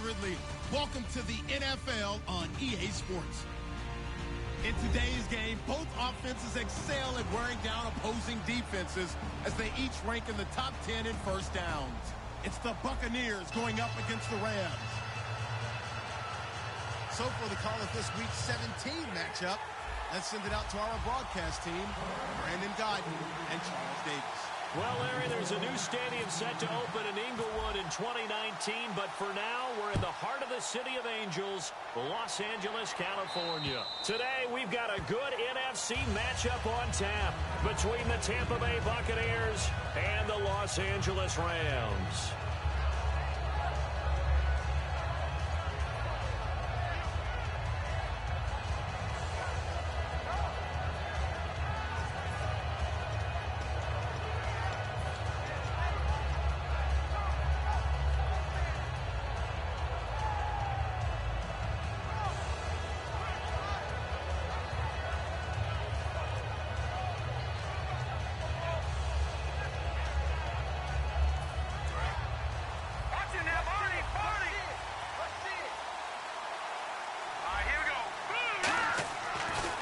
Ridley. Welcome to the NFL on EA Sports. In today's game, both offenses excel at wearing down opposing defenses as they each rank in the top 10 in first downs. It's the Buccaneers going up against the Rams. So for the call of this Week 17 matchup, let's send it out to our broadcast team, Brandon Godden and Charles Davis. Well, Larry, there's a new stadium set to open in Inglewood in 2019, but for now, we're in the heart of the City of Angels, Los Angeles, California. Today, we've got a good NFC matchup on tap between the Tampa Bay Buccaneers and the Los Angeles Rams.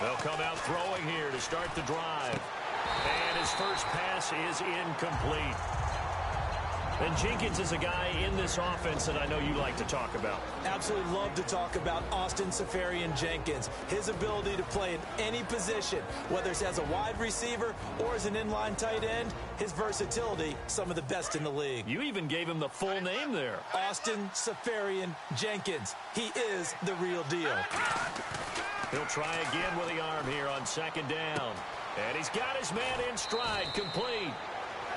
They'll come out throwing here to start the drive. And his first pass is incomplete. And Jenkins is a guy in this offense that I know you like to talk about. Absolutely love to talk about Austin Seferian-Jenkins. His ability to play in any position, whether it's as a wide receiver or as an inline tight end, his versatility, some of the best in the league. You even gave him the full name there. Austin Seferian-Jenkins. He is the real deal. He'll try again with the arm here on second down. And he's got his man in stride, complete.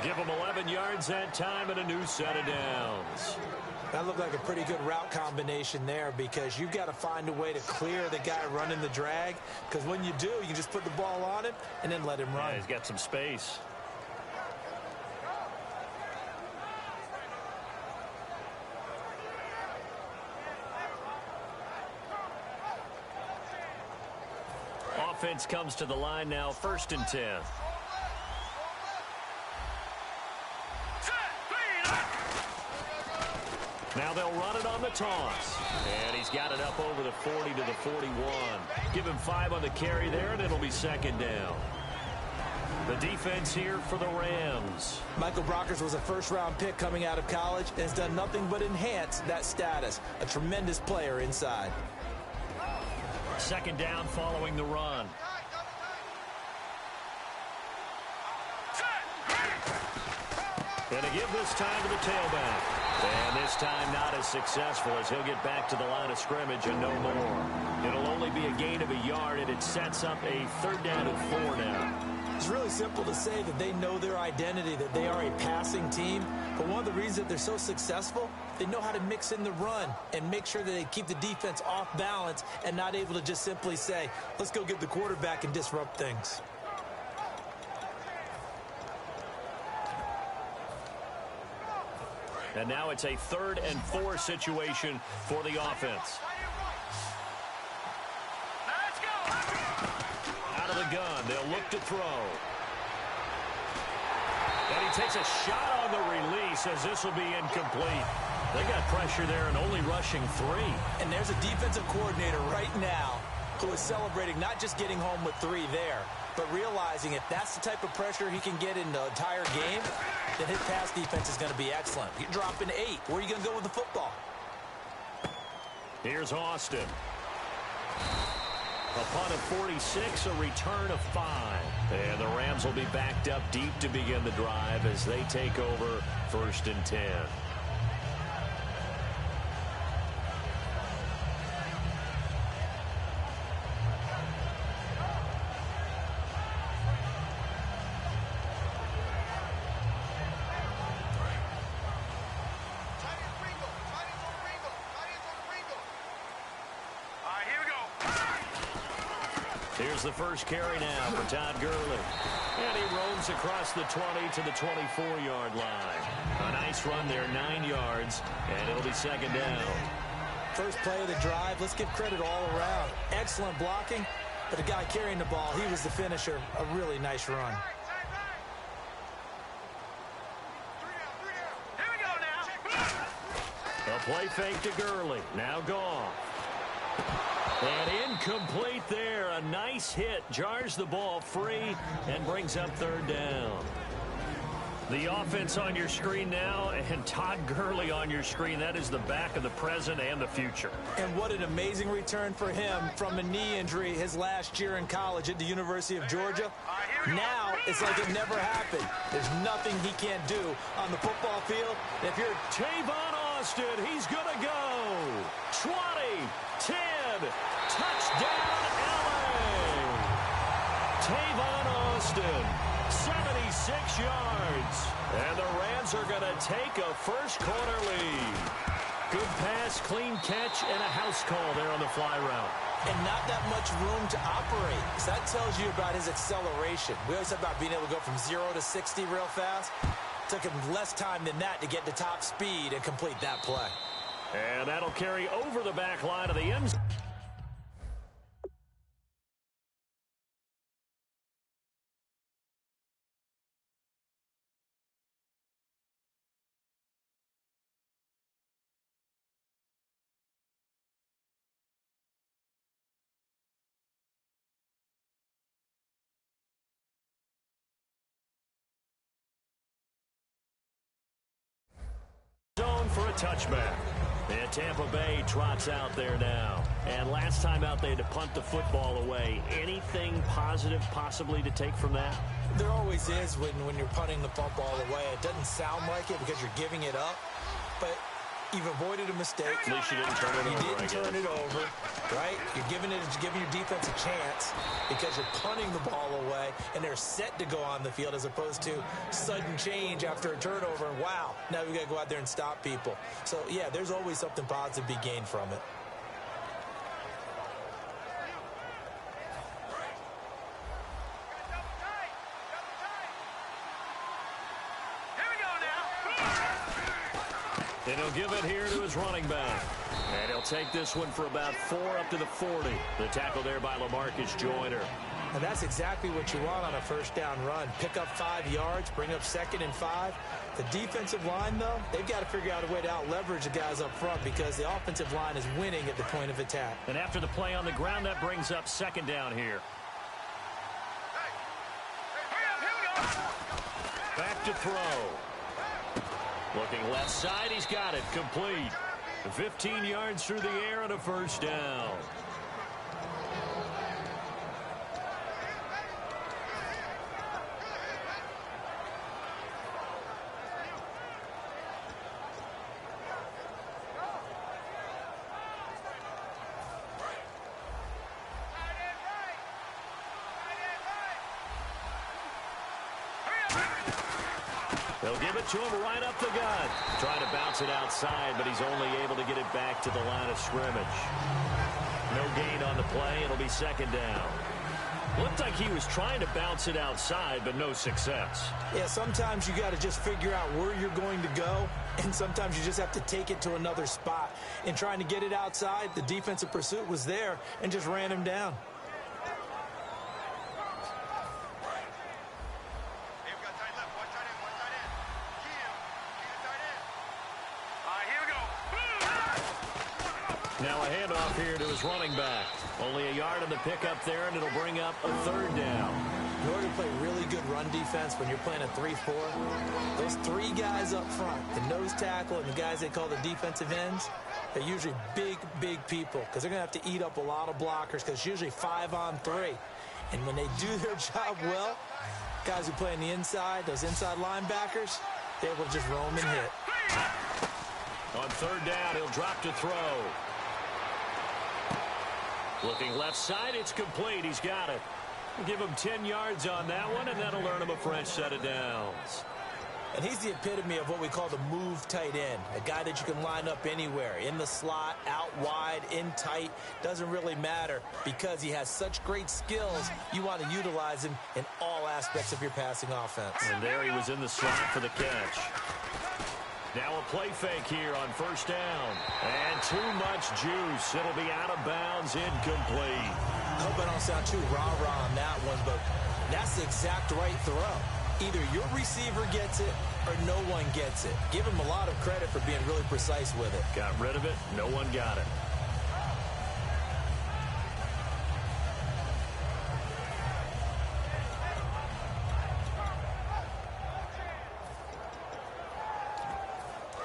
Give him 11 yards that time and a new set of downs. That looked like a pretty good route combination there because you've got to find a way to clear the guy running the drag. Because when you do, you just put the ball on him and then let him run. Yeah, he's got some space. Offense comes to the line now, 1st and 10. Now they'll run it on the toss. And he's got it up over the 40 to the 41. Give him 5 on the carry there, and it'll be second down. The defense here for the Rams. Michael Brockers was a first-round pick coming out of college and has done nothing but enhance that status. A tremendous player inside. Second down following the run. And to give this time to the tailback. And this time not as successful as he'll get back to the line of scrimmage and no more. It'll only be a gain of a yard, and it sets up a 3rd down and 4 now. It's really simple to say that they know their identity, that they are a passing team. But one of the reasons that they're so successful, they know how to mix in the run and make sure that they keep the defense off balance and not able to just simply say, let's go get the quarterback and disrupt things. And now it's a 3rd and 4 situation for the offense. Out of the gun, they'll look to throw. And he takes a shot on the release as this will be incomplete. They got pressure there and only rushing 3. And there's a defensive coordinator right now who is celebrating not just getting home with 3 there, but realizing if that's the type of pressure he can get in the entire game, then his pass defense is going to be excellent. You're dropping 8. Where are you going to go with the football? Here's Austin. A punt of 46, a return of 5. And the Rams will be backed up deep to begin the drive as they take over 1st and 10. Here's the first carry now for Todd Gurley. And he roams across the 20 to the 24-yard line. A nice run there, 9 yards, and it'll be second down. First play of the drive, let's give credit all around. Excellent blocking, but the guy carrying the ball, he was the finisher. A really nice run. A play fake to Gurley. Now gone. And incomplete there. A nice hit. Jars the ball free and brings up third down. The offense on your screen now, and Todd Gurley on your screen. That is the back of the present and the future. And what an amazing return for him from a knee injury his last year in college at the University of Georgia. Now it's like it never happened. There's nothing he can't do on the football field. And if you're Tavon Austin, he's going to go. 20, 10, touchdown, LA. Tavon Austin, 76 yards. And the Rams are going to take a first-quarter lead. Good pass, clean catch, and a house call there on the fly route. And not that much room to operate. So that tells you about his acceleration. We always talk about being able to go from 0 to 60 real fast. It took him less time than that to get to top speed and complete that play. And that'll carry over the back line of the end zone. For a touchback. And Tampa Bay trots out there now. And last time out, they had to punt the football away. Anything positive possibly to take from that? There always is when you're punting the football away. It doesn't sound like it because you're giving it up. But you've avoided a mistake. At least you didn't turn it over. You didn't turn it over, right? You're giving your defense a chance because you're punting the ball away, and they're set to go on the field as opposed to sudden change after a turnover. And wow, now we got to go out there and stop people. So, yeah, there's always something positive to be gained from it. And he'll give it here to his running back. And he'll take this one for about 4 up to the 40. The tackle there by LaMarcus Joyner. And that's exactly what you want on a first down run. Pick up 5 yards, bring up 2nd and 5. The defensive line, though, they've got to figure out a way to out-leverage the guys up front because the offensive line is winning at the point of attack. And after the play on the ground, that brings up 2nd down here. Back to throw. Looking left side, he's got it, complete. 15 yards through the air and a first down. They'll give it to him right up the gut. Trying to bounce it outside, but he's only able to get it back to the line of scrimmage. No gain on the play. It'll be 2nd down. Looked like he was trying to bounce it outside, but no success. Yeah, sometimes you got to just figure out where you're going to go, and sometimes you just have to take it to another spot. In trying to get it outside, the defensive pursuit was there and just ran him down. Now a handoff here to his running back. Only a yard on the pickup there, and it'll bring up a 3rd down. In order to play really good run defense when you're playing a 3-4, those 3 guys up front, the nose tackle and the guys they call the defensive ends, they're usually big, big people because they're going to have to eat up a lot of blockers because it's usually 5 on 3. And when they do their job well, guys who play on the inside, those inside linebackers, they're able to just roam and hit. On 3rd down, he'll drop to throw. Looking left side, it's complete. He's got it. We'll give him 10 yards on that one, and that'll earn him a fresh set of downs. And he's the epitome of what we call the move tight end, a guy that you can line up anywhere, in the slot, out wide, in tight, doesn't really matter because he has such great skills. You want to utilize him in all aspects of your passing offense. And there he was in the slot for the catch. Now a play fake here on 1st down. And too much juice. It'll be out of bounds, incomplete. I hope I don't sound too rah-rah on that one, but that's the exact right throw. Either your receiver gets it or no one gets it. Give him a lot of credit for being really precise with it. Got rid of it. No one got it.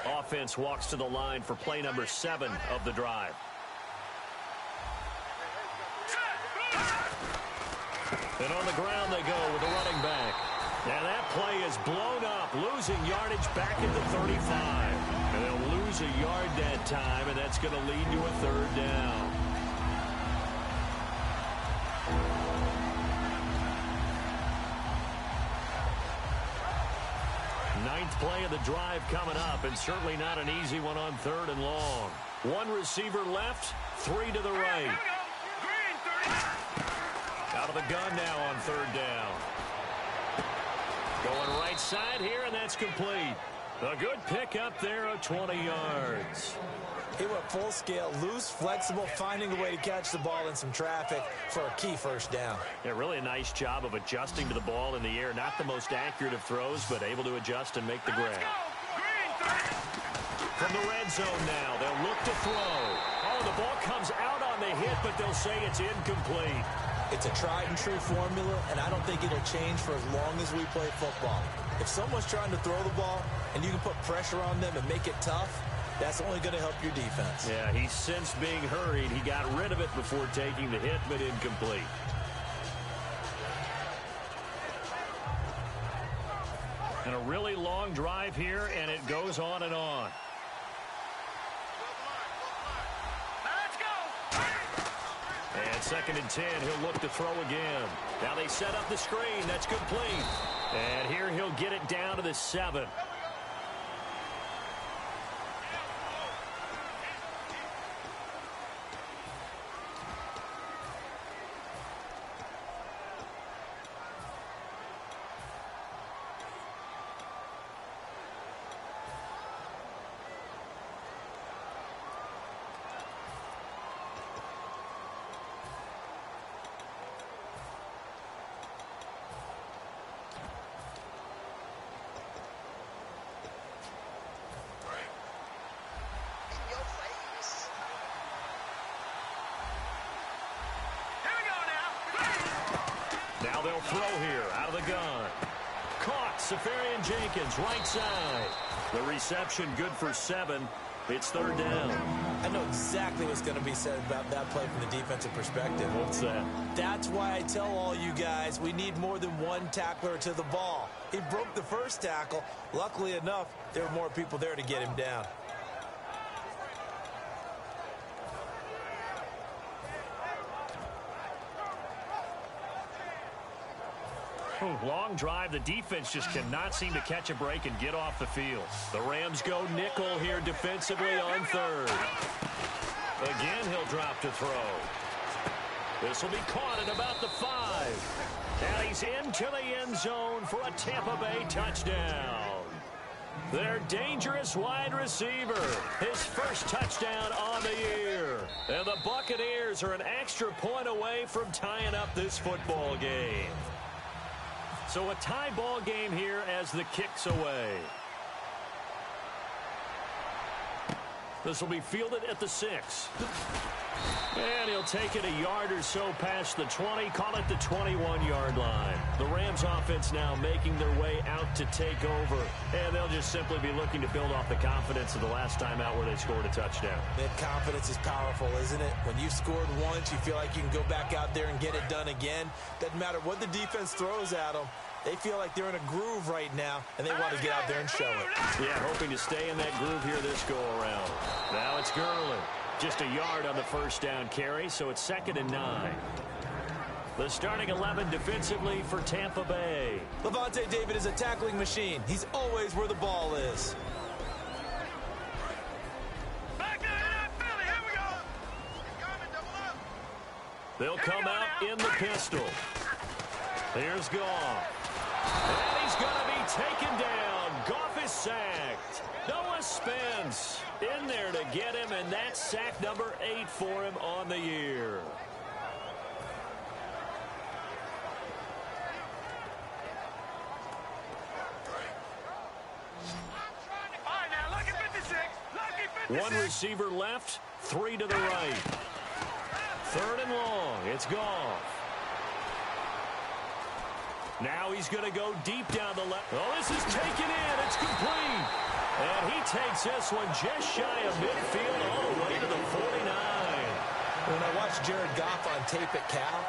Offense walks to the line for play number 7 of the drive. And on the ground they go with the running back. And that play is blown up, losing yardage back at the 35. And they'll lose a yard that time, and that's going to lead to a 3rd down. Ninth play of the drive coming up, and certainly not an easy one on 3rd and long. One receiver left, 3 to the right. Out of the gun now on 3rd down. Going right side here, and that's complete. A good pick up there of 20 yards. He went full scale, loose, flexible, finding a way to catch the ball in some traffic for a key 1st down. Yeah, really a nice job of adjusting to the ball in the air. Not the most accurate of throws, but able to adjust and make the grab. From the red zone now, they'll look to throw. Oh, the ball comes out on the hit, but they'll say it's incomplete. It's a tried-and-true formula, and I don't think it'll change for as long as we play football. If someone's trying to throw the ball and you can put pressure on them and make it tough, that's only going to help your defense. Yeah, he's since being hurried. He got rid of it before taking the hit, but incomplete. And a really long drive here, and it goes on and on. And 2nd and 10, he'll look to throw again. Now they set up the screen. That's complete. And here he'll get it down to the 7. Now they'll throw here out of the gun. Caught. Safarian Jenkins, right side. The reception good for 7. It's 3rd down. I know exactly what's going to be said about that play from the defensive perspective. What's that? That's why I tell all you guys we need more than one tackler to the ball. He broke the first tackle. Luckily enough, there were more people there to get him down. Long drive. The defense just cannot seem to catch a break and get off the field. The Rams go nickel here defensively on 3rd. Again, he'll drop to throw. This will be caught at about the 5. And he's into the end zone for a Tampa Bay touchdown. Their dangerous wide receiver. His first touchdown on the year. And the Buccaneers are an extra point away from tying up this football game. So a tie ball game here as the kick's away. This will be fielded at the 6. And he'll take it a yard or so past the 20, call it the 21-yard line. The Rams offense now making their way out to take over, and they'll just simply be looking to build off the confidence of the last time out where they scored a touchdown. That confidence is powerful, isn't it? When you've scored once, you feel like you can go back out there and get it done again. Doesn't matter what the defense throws at them. They feel like they're in a groove right now, and they want to get out there and show it. Yeah, hoping to stay in that groove here this go-around. Now it's Gurley. Just a yard on the first down carry, so it's 2nd and 9. The starting 11 defensively for Tampa Bay. Levante David is a tackling machine. He's always where the ball is. They'll come out in the pistol. Here's Goff. And he's going to be taken down. Goff is sacked. Noah Spence in there to get him, and that's sack number 8 for him on the year. One receiver left, 3 to the right. 3rd and long. It's Goff. Now he's going to go deep down the left. Oh, this is taken in. It's complete. And he takes this one just shy of midfield all the way to the 49. When I watched Jared Goff on tape at Cal,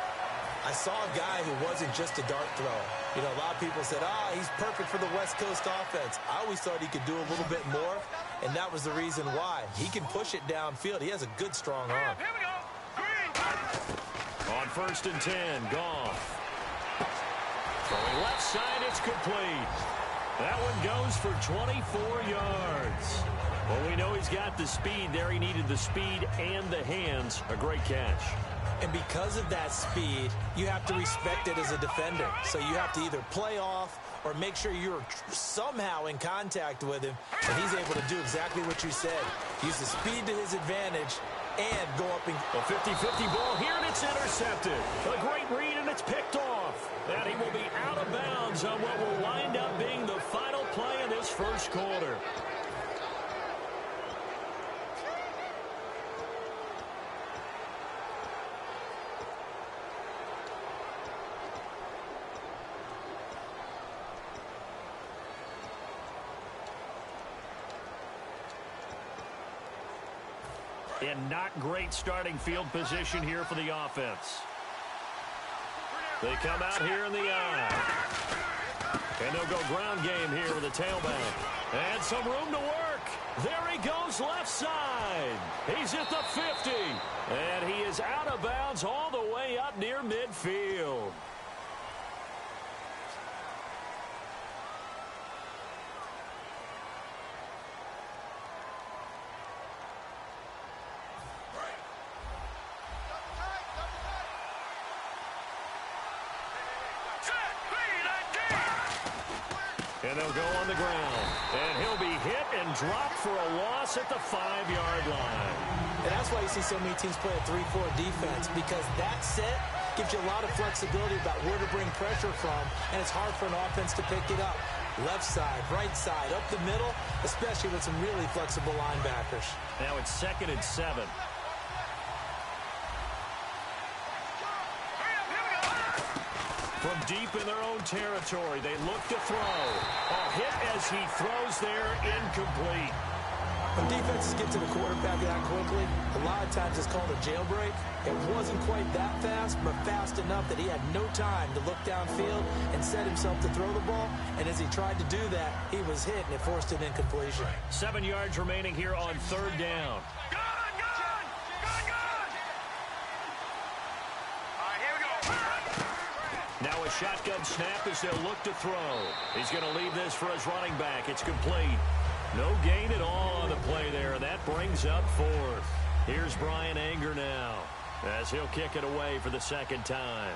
I saw a guy who wasn't just a dart thrower. You know, a lot of people said, he's perfect for the West Coast offense. I always thought he could do a little bit more, and that was the reason why. He can push it downfield. He has a good, strong arm. Here we go. On 1st and 10, Goff. Throwing left side, it's complete. That one goes for 24 yards. Well, we know he's got the speed there. He needed the speed and the hands. A great catch. And because of that speed, you have to respect it as a defender. So you have to either play off or make sure you're somehow in contact with him. And he's able to do exactly what you said. Use the speed to his advantage and go up and... A 50-50 ball here, and it's intercepted. A great read, and it's picked off. And he will be out of bounds on what will wind up being the final play in this first quarter. And not great starting field position here for the offense. They come out here in the eye. And they'll go ground game here with a tailback. And some room to work. There he goes left side. He's at the 50. And he is out of bounds all the way up near midfield. And they'll go on the ground. And he'll be hit and dropped for a loss at the 5-yard line. And that's why you see so many teams play a 3-4 defense, because that set gives you a lot of flexibility about where to bring pressure from, and it's hard for an offense to pick it up. Left side, right side, up the middle, especially with some really flexible linebackers. Now it's 2nd and 7. From deep in their own territory, they look to throw. A hit as he throws there, incomplete. When defenses get to the quarterback that quickly, a lot of times it's called a jailbreak. It wasn't quite that fast, but fast enough that he had no time to look downfield and set himself to throw the ball. And as he tried to do that, he was hit, and it forced an incompletion. 7 yards remaining here on 3rd down. Now a shotgun snap as they'll look to throw. He's going to leave this for his running back. It's complete. No gain at all on the play there. That brings up 4th. Here's Brian Anger now as he'll kick it away for the 2nd time.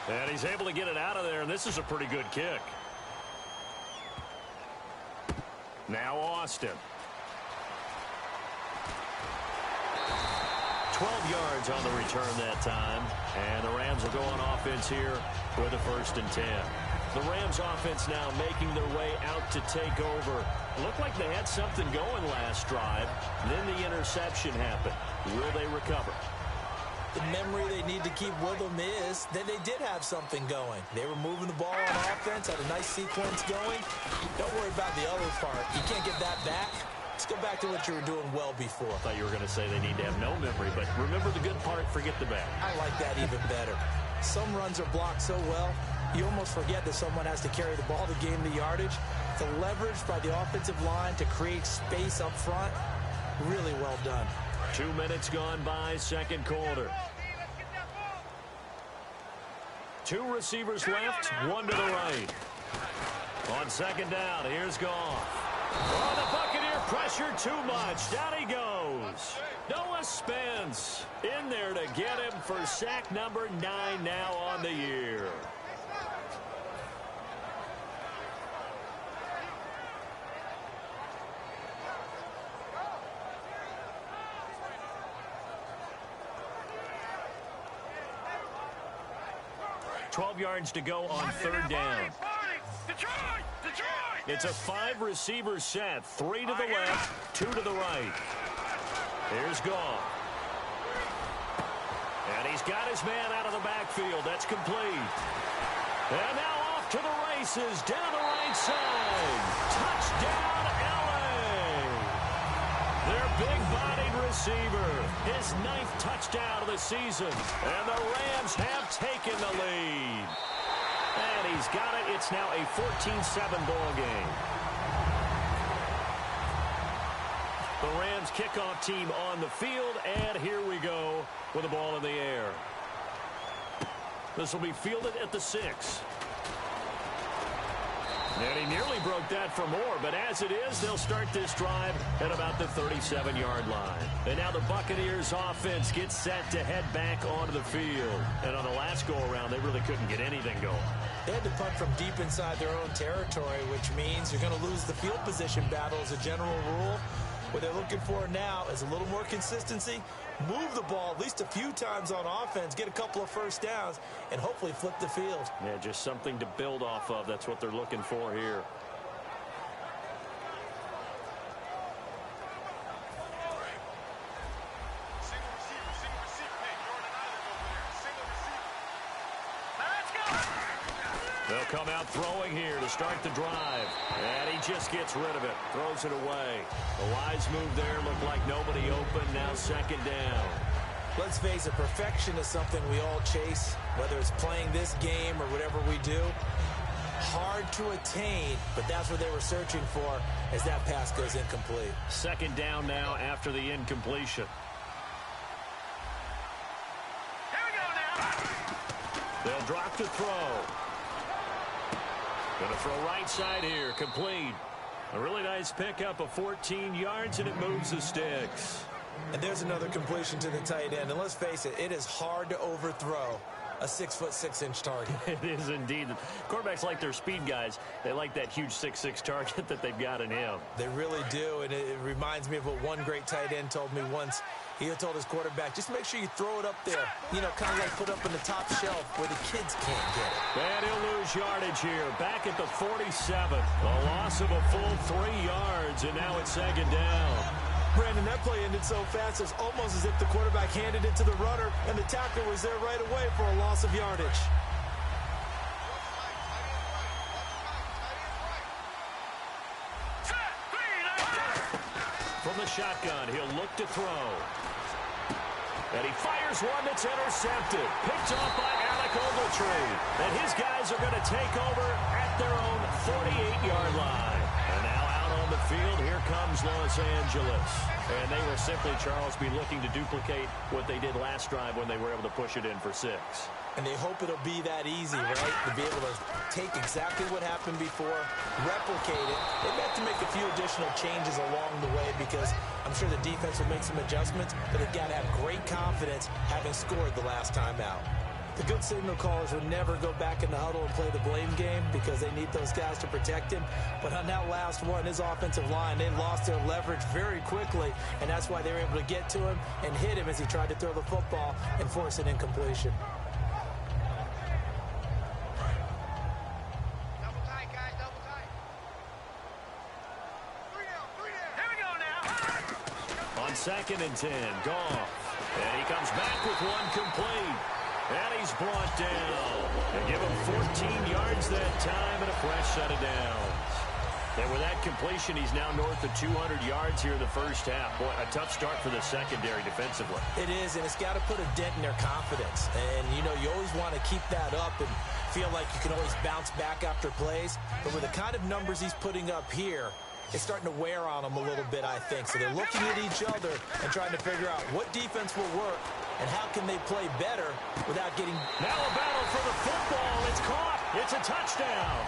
And he's able to get it out of there, and this is a pretty good kick. Now Austin. 12 yards on the return that time. And the Rams will go on offense here with a 1st and 10. The Rams offense now making their way out to take over. Looked like they had something going last drive. Then the interception happened. Will they recover? The memory they need to keep with them is that they did have something going. They were moving the ball on offense, had a nice sequence going. Don't worry about the other part. You can't get that back. Let's go back to what you were doing well before. I thought you were going to say they need to have no memory, but remember the good part, forget the bad. I like that even better. Some runs are blocked so well, you almost forget that someone has to carry the ball to gain the yardage. The leverage by the offensive line to create space up front, really well done. 2 minutes gone by, 2nd quarter. 2 receivers left, 1 to the right. On 2nd down, here's Goff. Oh, the Buccaneer pressure too much. Down he goes. Noah Spence in there to get him for sack number 9 now on the year. 12 yards to go on third down. It's a 5-receiver set. 3 to the left, 2 to the right. Here's Goff. And he's got his man out of the backfield. That's complete. And now off to the races down the right side. Touchdown, L.A. Their big-bodied receiver. His 9th touchdown of the season. And the Rams have taken the lead. And he's got it. It's now a 14-7 ball game. The Rams kickoff team on the field. And here we go with the ball in the air. This will be fielded at the 6. And he nearly broke that for more, but as it is, they'll start this drive at about the 37-yard line. And now the Buccaneers offense gets set to head back onto the field. And on the last go-around, they really couldn't get anything going. They had to punt from deep inside their own territory, which means you're going to lose the field position battle as a general rule. What they're looking for now is a little more consistency, move the ball at least a few times on offense, get a couple of first downs, and hopefully flip the field. Yeah, just something to build off of. That's what they're looking for here. They'll come out throwing here to start the drive. And he just gets rid of it. Throws it away. A wise move there. Looked like nobody open. Now second down. Let's face it, perfection is something we all chase, whether it's playing this game or whatever we do. Hard to attain, but that's what they were searching for as that pass goes incomplete. Second down now after the incompletion. Here we go now. They'll drop to throw. Going to throw right side here. Complete. A really nice pickup of 14 yards, and it moves the sticks. And there's another completion to the tight end. And let's face it, it is hard to overthrow a 6'6" target. It is indeed. Quarterbacks like their speed guys. They like that huge 6'6" target that they've got in him. They really do, and it reminds me of what one great tight end told me once. He had told his quarterback, just make sure you throw it up there, you know, kind of like put up in the top shelf where the kids can't get it. And he'll lose yardage here, back at the 47. A loss of a full 3 yards, and now it's second down. Brandon, that play ended so fast, it's almost as if the quarterback handed it to the runner, and the tackler was there right away for a loss of yardage. From the shotgun, he'll look to throw. And he fires one that's intercepted. Picked off by Alec Ogletree. And his guys are going to take over at their own 48-yard line. And now out on the field, here comes Los Angeles. And they will simply, Charles, be looking to duplicate what they did last drive when they were able to push it in for 6. And they hope it'll be that easy, right? To be able to take exactly what happened before, replicate it. They have to make a few additional changes along the way because I'm sure the defense will make some adjustments, but they've got to have great confidence having scored the last time out. The good signal callers would never go back in the huddle and play the blame game because they need those guys to protect him. But on that last one, his offensive line, they lost their leverage very quickly, and that's why they were able to get to him and hit him as he tried to throw the football and force an incompletion. Second and 10, Goff. And he comes back with one complete. And he's brought down. They give him 14 yards that time and a fresh set of downs. And with that completion, he's now north of 200 yards here in the first half. Boy, a tough start for the secondary defensively. It is, and it's got to put a dent in their confidence. And, you know, you always want to keep that up and feel like you can always bounce back after plays. But with the kind of numbers he's putting up here, it's starting to wear on them a little bit, I think. So they're looking at each other and trying to figure out what defense will work and how can they play better without getting... Now a battle for the football. It's caught. It's a touchdown.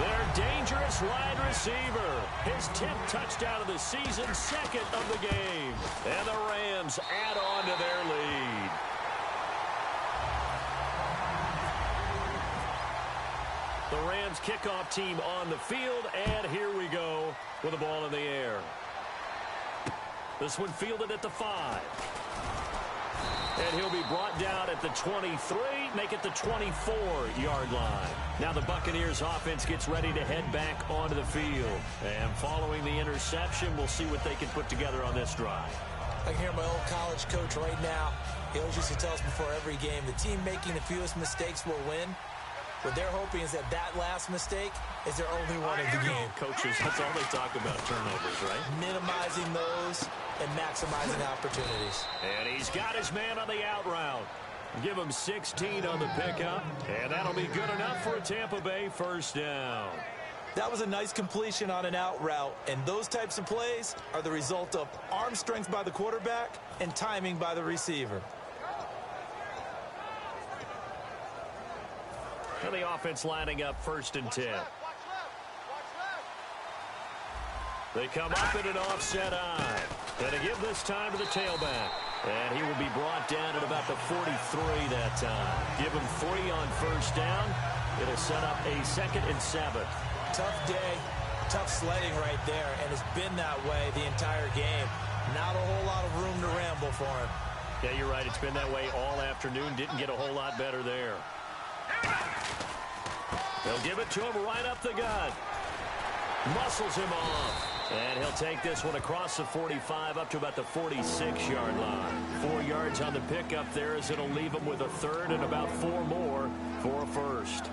Their dangerous wide receiver. His 10th touchdown of the season, second of the game. And the Rams add on to their lead. The Rams kickoff team on the field, and here we go with the ball in the air. This one fielded at the 5. And he'll be brought down at the 23, make it the 24-yard line. Now the Buccaneers offense gets ready to head back onto the field. And following the interception, we'll see what they can put together on this drive. I can hear my old college coach right now. He always used to tell us before every game, the team making the fewest mistakes will win. What they're hoping is that last mistake is their only one of the game. Coaches, that's all they talk about, turnovers, right? Minimizing those and maximizing opportunities. And he's got his man on the out route. Give him 16 on the pickup, and that'll be good enough for a Tampa Bay first down. That was a nice completion on an out route, and those types of plays are the result of arm strength by the quarterback and timing by the receiver. And the offense lining up 1st and 10. They come up in an offset eye. Going to give this time to the tailback. And he will be brought down at about the 43 that time. Give him 3 on first down. It'll set up a 2nd and 7. Tough day, tough sledding right there, and it's been that way the entire game. Not a whole lot of room to ramble for him. Yeah, you're right. It's been that way all afternoon. Didn't get a whole lot better there. They'll give it to him right up the gut. Muscles him off. And he'll take this one across the 45 up to about the 46-yard line. 4 yards on the pickup there as it'll leave him with a 3rd and about 4 more for a first.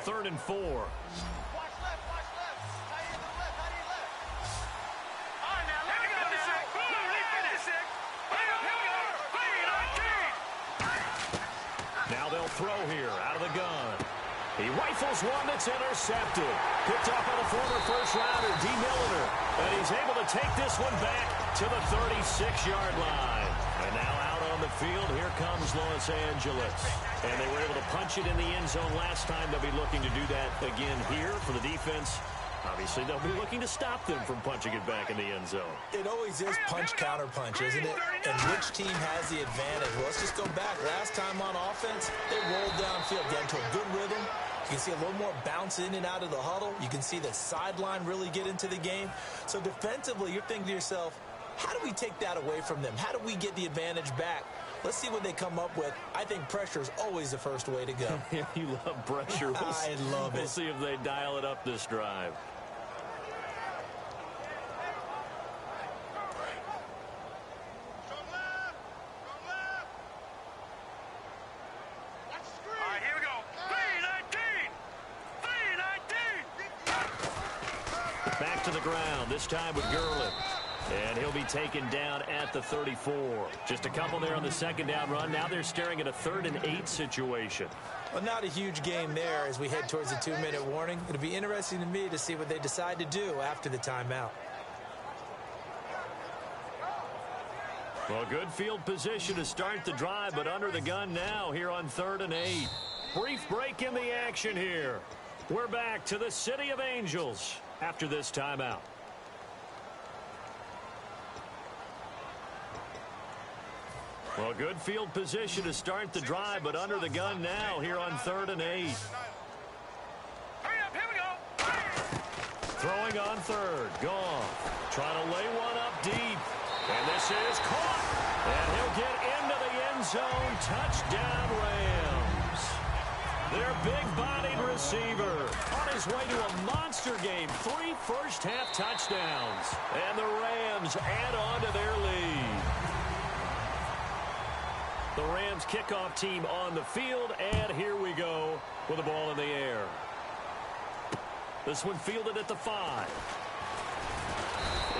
Third and 4. Now they'll throw here out of the gun. He rifles one that's intercepted. Picked up by the former first-rounder, D. Milliner. And he's able to take this one back to the 36-yard line. And now out on the field, here comes Los Angeles. And they were able to punch it in the end zone last time. They'll be looking to do that again here for the defense. Obviously, they'll be looking to stop them from punching it back in the end zone. It always is punch-counter-punch, isn't it? And which team has the advantage? Well, let's just go back. Last time on offense, they rolled downfield, got into a good rhythm. You can see a little more bounce in and out of the huddle. You can see the sideline really get into the game. So defensively, you're thinking to yourself, how do we take that away from them? How do we get the advantage back? Let's see what they come up with. I think pressure is always the first way to go. You love pressure. I love it. We'll see if they dial it up this drive. Back to the ground, this time with Gurley. And he'll be taken down at the 34. Just a couple there on the 2nd down run. Now they're staring at a 3rd and 8 situation. Well, not a huge game there as we head towards the 2-minute warning. It'll be interesting to me to see what they decide to do after the timeout. Well, good field position to start the drive, but under the gun now here on 3rd and 8. Brief break in the action here. We're back to the City of Angels after this timeout. Well, good field position to start the drive, but under the gun now here on 3rd and 8. Hurry up, here we go. Throwing on 3rd. Goff trying to lay one up deep. And this is caught. And he'll get into the end zone. Touchdown, Rams. Their big-bodied receiver on his way to a monster game. 3 first-half touchdowns. And the Rams add on to their lead. The Rams kickoff team on the field, and here we go with the ball in the air. This one fielded at the 5.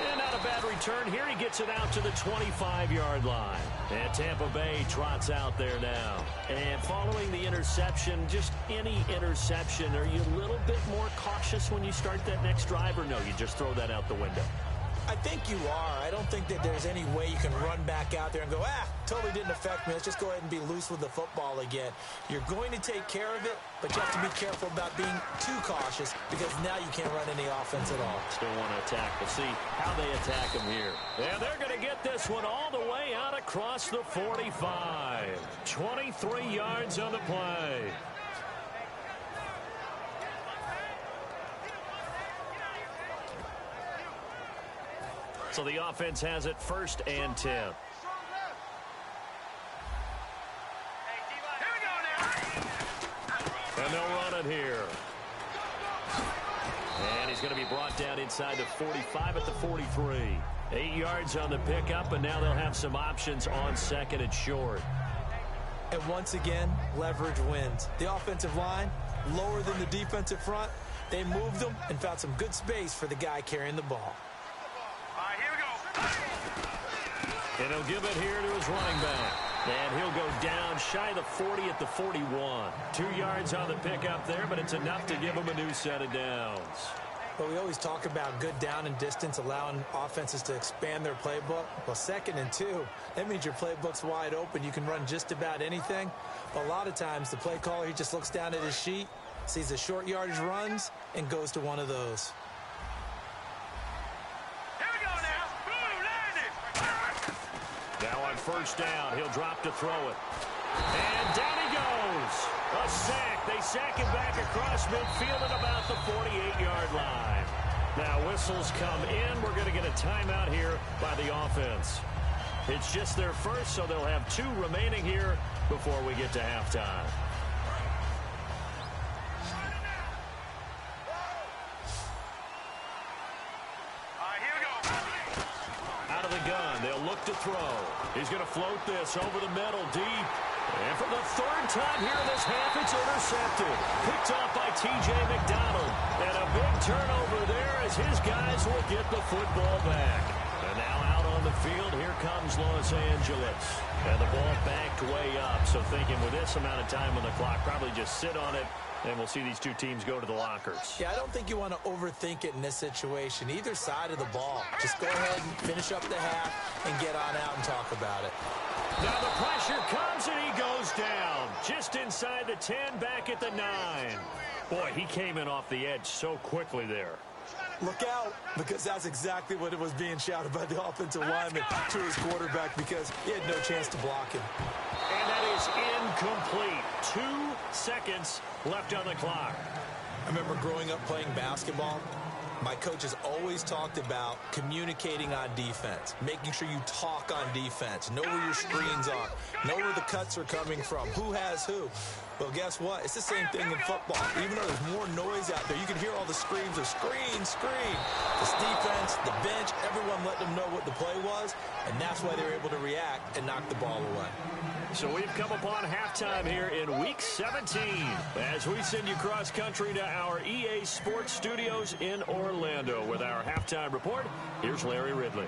And not a bad return here. He gets it out to the 25-yard line. And Tampa Bay trots out there now. And following the interception, just any interception, are you a little bit more cautious when you start that next drive, or no, you just throw that out the window? I think you are. I don't think that there's any way you can run back out there and go, totally didn't affect me. Let's just go ahead and be loose with the football again. You're going to take care of it, but you have to be careful about being too cautious because now you can't run any offense at all. Still want to attack. We'll see how they attack him here. And they're going to get this one all the way out across the 45. 23 yards on the play. So the offense has it 1st and 10. Here we go now. And they'll run it here. And he's going to be brought down inside the 45 at the 43. 8 yards on the pickup, and now they'll have some options on 2nd and short. And once again, leverage wins. The offensive line, lower than the defensive front. They moved them and found some good space for the guy carrying the ball. All right, here we go. And he'll give it here to his running back. And he'll go down shy of the 40 at the 41. 2 yards on the pickup there, but it's enough to give him a new set of downs. But we always talk about good down and distance, allowing offenses to expand their playbook. Well, 2nd and 2, that means your playbook's wide open. You can run just about anything. But a lot of times, the play caller, he just looks down at his sheet, sees the short yardage runs, and goes to one of those. Here we go now. Boom, landed. Now on 1st down, he'll drop to throw it. And down he goes. A sack. They sack him back across midfield at about the 48-yard line. Now whistles come in. We're going to get a timeout here by the offense. It's just their first, so they'll have 2 remaining here before we get to halftime. All right, here we go. Out of the gun, they'll look to throw. He's going to float this over the middle deep. And for the 3rd time here in this half, it's intercepted. Picked off by T.J. McDonald. And a big turnover there as his guys will get the football back. And now out on the field, here comes Los Angeles. And the ball backed way up. So thinking with this amount of time on the clock, probably just sit on it. And we'll see these 2 teams go to the lockers. Yeah, I don't think you want to overthink it in this situation. Either side of the ball. Just go ahead and finish up the half and get on out and talk about it. Now the pressure comes and he goes down. Just inside the 10, back at the 9. Boy, he came in off the edge so quickly there. Look out, because that's exactly what it was being shouted by the offensive lineman to his quarterback, because he had no chance to block him. And that is incomplete. 2 seconds left on the clock. I remember growing up playing basketball. My coaches always talked about communicating on defense, making sure you talk on defense, know where your screens are, know where the cuts are coming from, who has who. Well, guess what? It's the same thing in football. Even though there's more noise out there, you can hear all the screams of screen, screen. This defense, the bench, everyone let them know what the play was, and that's why they were able to react and knock the ball away. So we've come upon halftime here in Week 17 as we send you cross-country to our EA Sports Studios in Orlando with our halftime report. Here's Larry Ridley.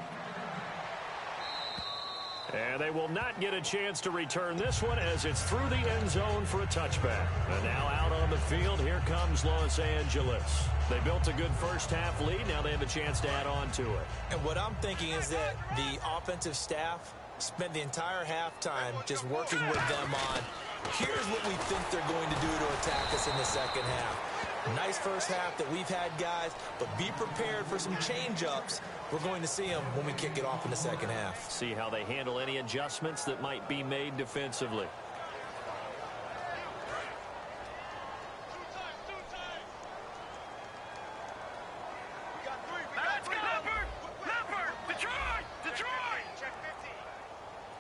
And they will not get a chance to return this one as it's through the end zone for a touchback. And now out on the field, here comes Los Angeles. They built a good first half lead. Now they have a chance to add on to it. And what I'm thinking is that the offensive staff spent the entire halftime just working with them on, here's what we think they're going to do to attack us in the second half. Nice first half that we've had, guys, but be prepared for some change-ups. We're going to see them when we kick it off in the second half. See how they handle any adjustments that might be made defensively. Let's go! Leopard! Detroit! Detroit! Check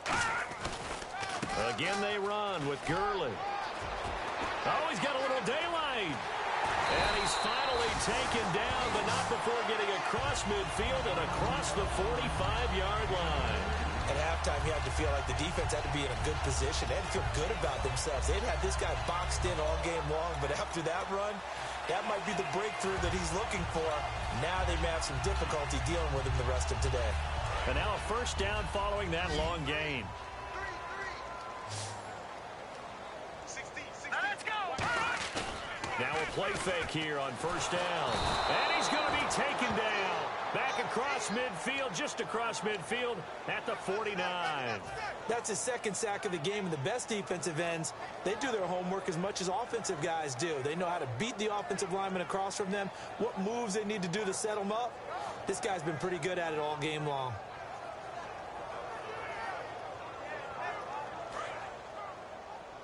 50. Again they run with Gurley. Oh, he's got a little daylight. And he's finally taken down, but not before getting across midfield and across the 45-yard line. At halftime, you had to feel like the defense had to be in a good position. They had to feel good about themselves. They'd had this guy boxed in all game long, but after that run, that might be the breakthrough that he's looking for. Now they may have some difficulty dealing with him the rest of today. And now a first down following that long gain. Let's go! Now a play fake here on first down. And he's going to be taken down. Back across midfield, just across midfield at the 49. That's his second sack of the game, and the best defensive ends, they do their homework as much as offensive guys do. They know how to beat the offensive lineman across from them, what moves they need to do to set them up. This guy's been pretty good at it all game long.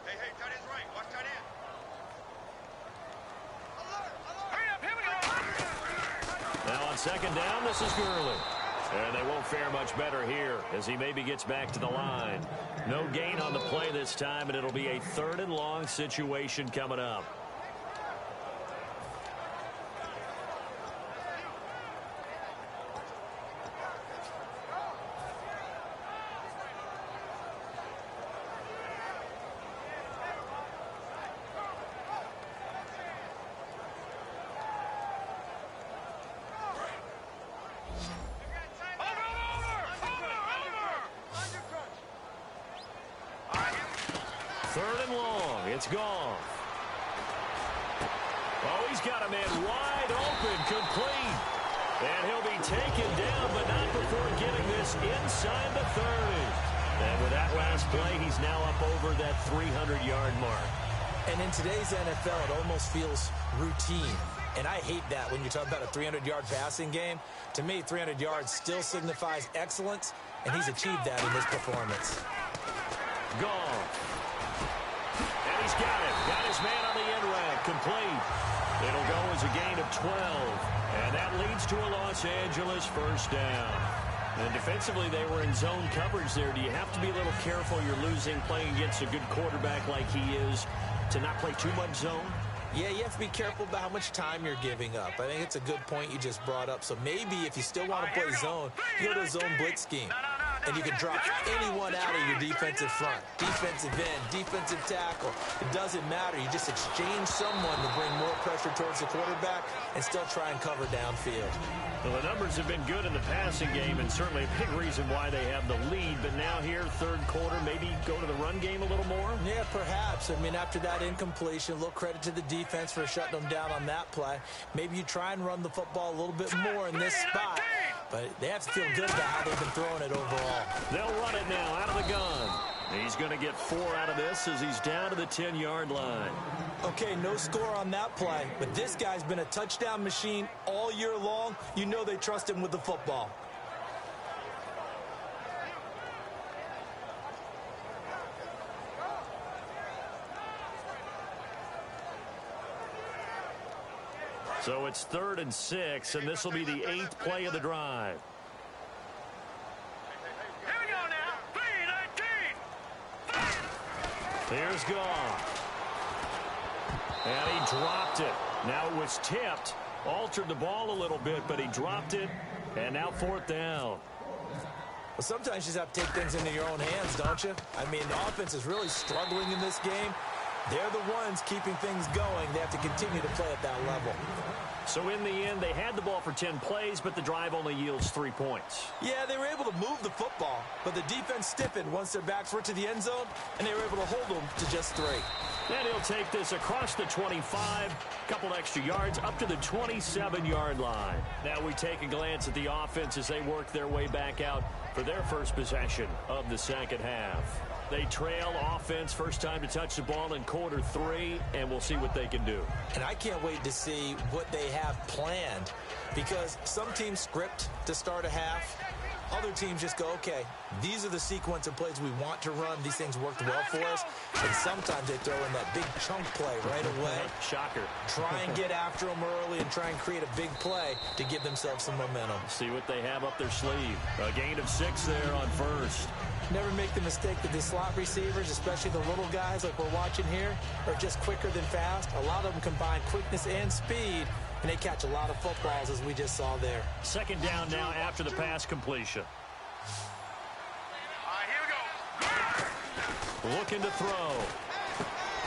Hey, tight end's right. Watch tight end. Hurry up, here we go! Now on second down, this is Gurley. And they won't fare much better here as he maybe gets back to the line. No gain on the play this time, and it'll be a 3rd and long situation coming up. It's gone. Oh, he's got a man wide open, complete. And he'll be taken down, but not before getting this inside the 30. And with that last play, he's now up over that 300-yard mark. And in today's NFL, it almost feels routine. And I hate that when you talk about a 300-yard passing game. To me, 300 yards still signifies excellence, and he's achieved that in this performance. Gone. He's got it. Got his man on the end rack. Complete. It'll go as a gain of 12. And that leads to a Los Angeles first down. And defensively, they were in zone coverage there. Do you have to be a little careful you're losing playing against a good quarterback like he is to not play too much zone? Yeah, you have to be careful about how much time you're giving up. I think it's a good point you just brought up. So maybe if you still want to play zone, you go to a zone blitz scheme. And you can drop anyone out of your defensive front. Defensive end, defensive tackle. It doesn't matter. You just exchange someone to bring more pressure towards the quarterback and still try and cover downfield. Well, the numbers have been good in the passing game and certainly a big reason why they have the lead. But now here, 3rd quarter, maybe go to the run game a little more? Yeah, perhaps. I mean, after that incompletion, a little credit to the defense for shutting them down on that play. Maybe you try and run the football a little bit more in this spot. But they have to feel good about how they've been throwing it overall. They'll run it now out of the gun. He's going to get 4 out of this as he's down to the 10-yard line. Okay, no score on that play, but this guy's been a touchdown machine all year long. You know they trust him with the football. So it's 3rd and 6, and this will be the 8th play of the drive. Here we go now. 3-19. Here's Goff. And he dropped it. Now it was tipped. Altered the ball a little bit, but he dropped it. And now 4th down. Well, sometimes you just have to take things into your own hands, don't you? I mean, the offense is really struggling in this game. They're the ones keeping things going. They have to continue to play at that level. So in the end, they had the ball for 10 plays, but the drive only yields 3 points. Yeah, they were able to move the football, but the defense stiffened once their backs were to the end zone, and they were able to hold them to just 3. Then he'll take this across the 25, couple extra yards, up to the 27-yard line. Now we take a glance at the offense as they work their way back out for their first possession of the second half. They trail offense, first time to touch the ball in quarter 3, and we'll see what they can do. And I can't wait to see what they have planned, because some teams script to start a half. Other teams just go, okay, these are the sequence of plays we want to run. These things worked well for us. And sometimes they throw in that big chunk play right away. Shocker. Try and get after them early and try and create a big play to give themselves some momentum. See what they have up their sleeve. A gain of 6 there on first. Never make the mistake that the slot receivers, especially the little guys like we're watching here, are just quicker than fast. A lot of them combine quickness and speed, and they catch a lot of footballs, as we just saw there. Second down now after the pass completion. All right, here we go. Looking to throw.